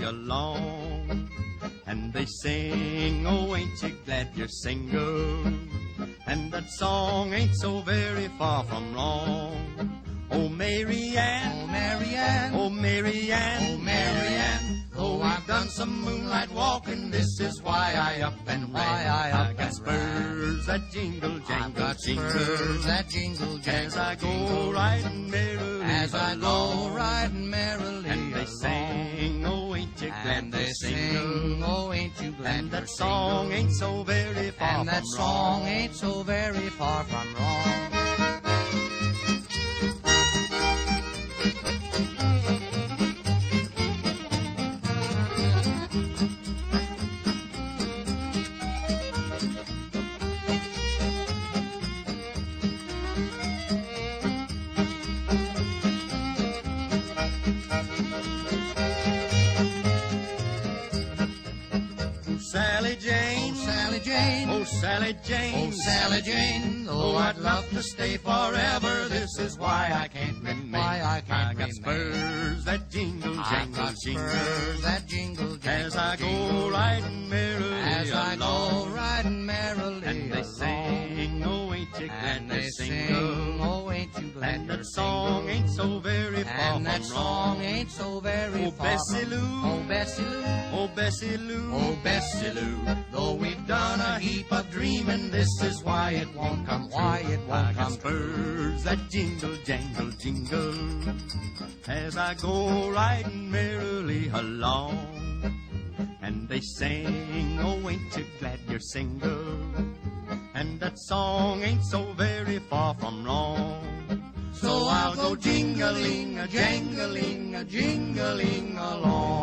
along. And they sing, oh, ain't you glad you're single? And that song ain't so very far from wrong. Oh, Mary Ann, Oh, Mary Ann, oh, Mary Ann, oh, Mary Ann, though I've done some moonlight walking, this is why I up and why ran. I up got and spurs that jingle, I've jangle, got jingle, spurs that jingle, as jangle, I go jingle, riding merrily as I go along. riding merrily And they along. sing, oh, ain't you glad And they you're sing, single? oh, ain't you glad And you're that song single? ain't so very far And that from song wrong. ain't so very far from wrong. Sally Jane, Oh, Sally Jane, oh, Sally Jane, oh, Sally Jane, oh, I'd love to stay forever. This is why I can't remain. Why I can't got remain. spurs that jingle, I've jangle, got jingle, spurs that jingle, jangle, as I go jingle, riding merrily as I go along. riding merrily And they along. sing, oh, ain't you glad And you're they single? sing, oh, ain't you glad And you're that song single? ain't so very far And from that song wrong. ain't so very Oh, far Bessie from Lou, Oh, Bessie Lou, oh, Bessie Lou, oh, Bessie Lou, though we've done a heap of dreaming, this is why it won't come true. Why it won't I got come spurs that jingle, jangle, jingle, as I go riding merrily along. And they sing, oh, ain't you glad you're single? And that song ain't so very far from wrong. So I'll go jingling, a jangling, a jingling along.